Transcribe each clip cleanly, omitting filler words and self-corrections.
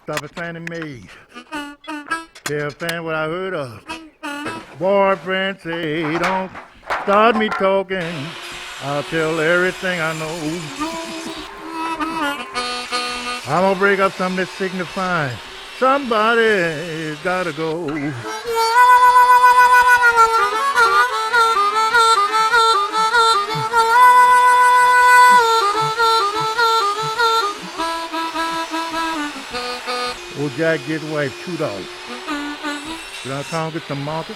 Stop at JMakes. Tell a fan what I heard of. Boyfriend say, don't start me talking. I'll tell everything I know. I'm gonna break up something that's signifying. Somebody's gotta go. Old Jack get wife $2. Get out of town, get some market.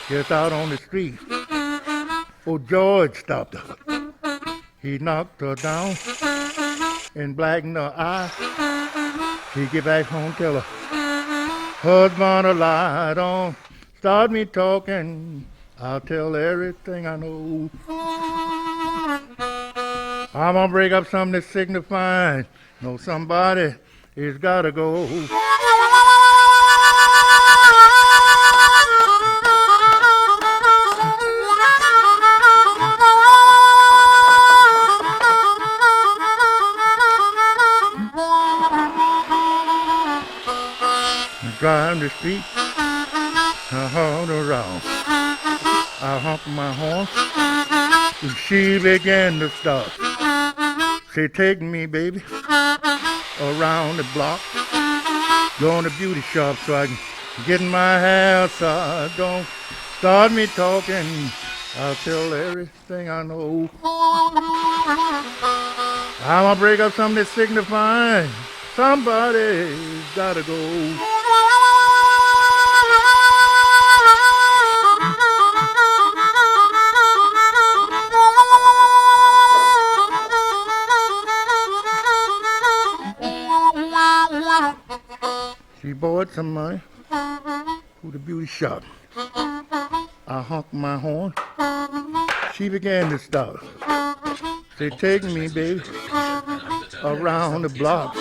Get out on the street. Old George stopped her. He knocked her down and blackened her eye. He get back home, tell her husband a lie. Don't start me talking. I'll tell everything I know. I'm gonna break up something that's signifying. Know somebody is gotta go. Driving the street, I hauled around. I honked my horn, and she began to stop. Say, take me, baby, around the block. Go in the beauty shop so I can get my hair started. Don't start me talking. I'll tell everything I know. I'm gonna break up something that's signifying. Somebody's gotta go. She borrowed some money to the beauty shop. I honked my horn. She began to stop. Say, take me, baby, around the block.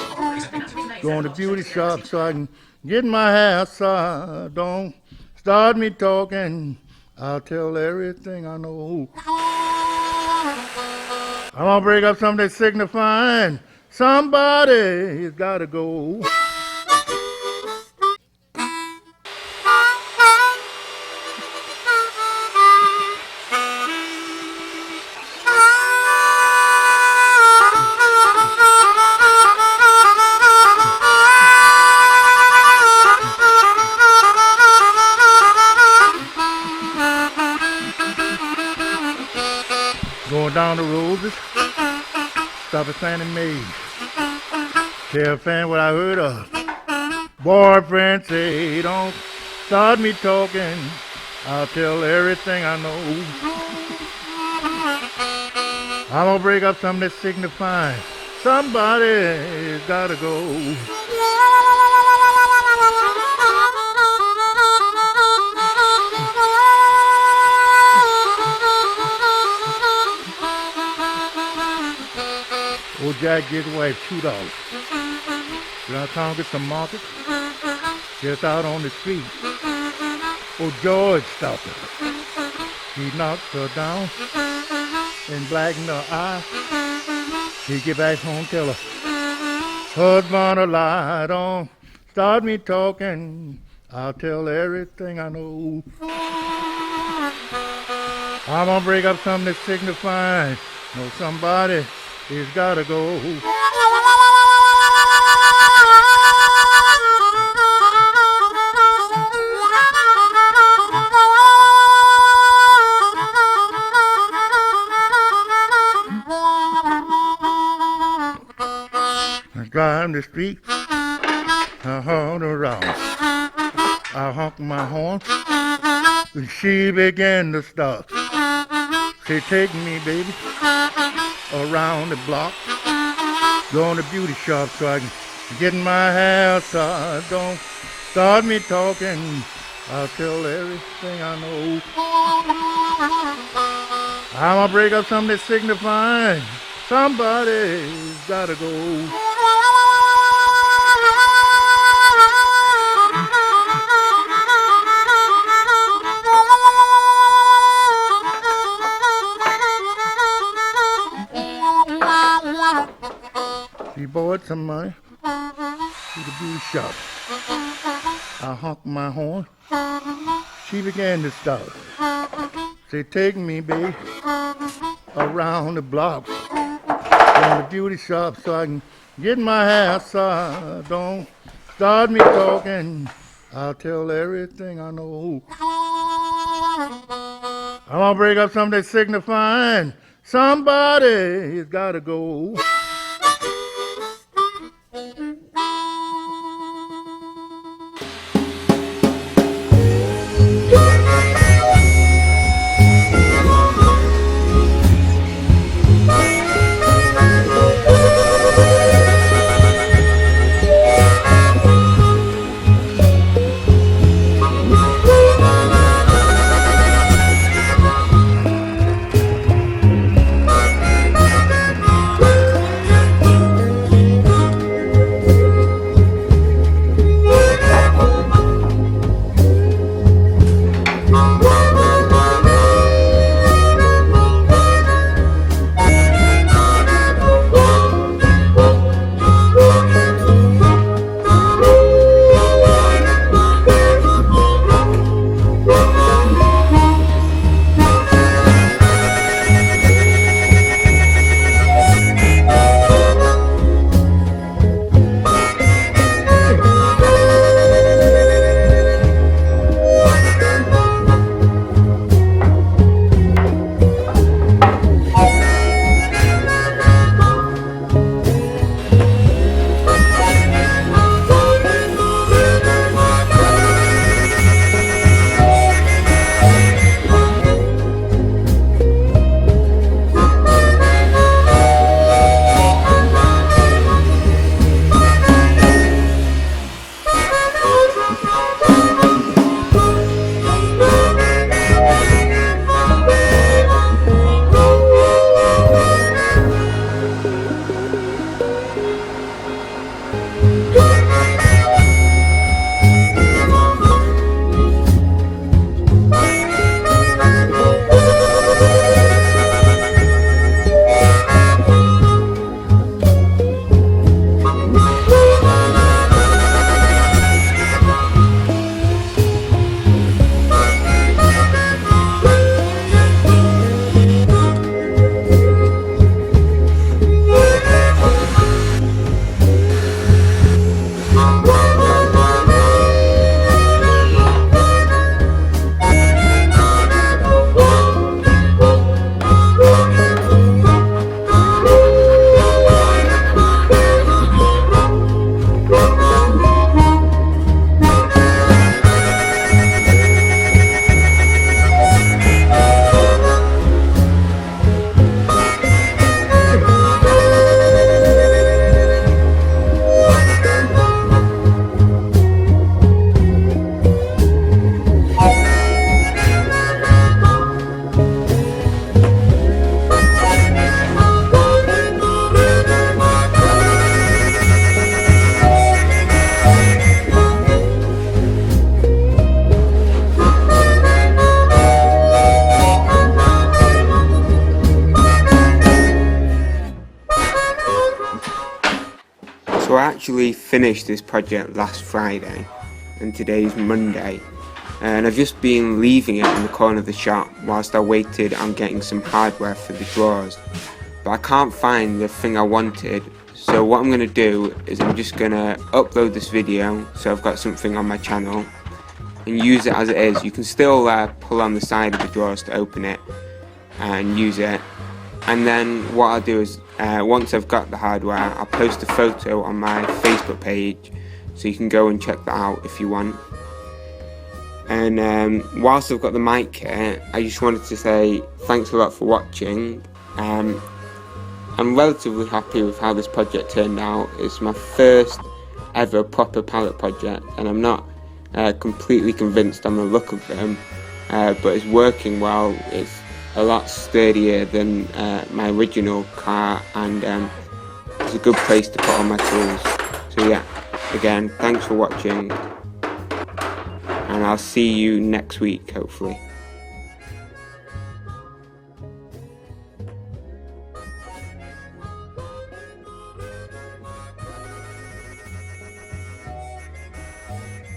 Go in the beauty shop so I can get my hair started. Don't start me talking. I'll tell everything I know. I'm gonna break up something that's signifying. Somebody's gotta go. Going down the roses, stop at JMakes. Tell a fan what I heard of. Boyfriend say, don't start me talking. I'll tell everything I know. I'm gonna break up something that's signifying. Somebody's gotta go. Old Jack get wife $2. Get out of town, get some market. Get out on the street. Old George stopped her. He knocked her down and blackened her eye. He get back home, tell her husband a lie. Don't start me talking. I'll tell everything I know. I'm gonna break up something that's signifying. Know somebody is gotta go. I drive the street, I hauled around. I honked my horn, and she began to stop. Say, take me, baby, around the block. Go in the beauty shop so I can get my hair started. Don't start me talking. I'll tell everything I know. I'm gonna break up something that's signifying. Somebody's gotta go. She borrowed some money to the beauty shop. I honked my horn. She began to stop. Say, take me, babe, around the block from the beauty shop so I can get my hair started. Don't start me talking. I'll tell everything I know. I'm gonna break up something signifying somebody's gotta go. So I actually finished this project last Friday and today's Monday, and I've just been leaving it in the corner of the shop whilst I waited on getting some hardware for the drawers, but I can't find the thing I wanted. So what I'm going to do is I'm just going to upload this video so I've got something on my channel and use it as it is. You can still pull on the side of the drawers to open it and use it. And then what I'll do is once I've got the hardware, I'll post a photo on my Facebook page so you can go and check that out if you want. And whilst I've got the mic here, I just wanted to say thanks a lot for watching. I'm relatively happy with how this project turned out. It's my first ever proper palette project, and I'm not completely convinced on the look of them, but it's working well. It's a lot sturdier than my original car, and it's a good place to put all my tools. So yeah, again, thanks for watching, and I'll see you next week hopefully.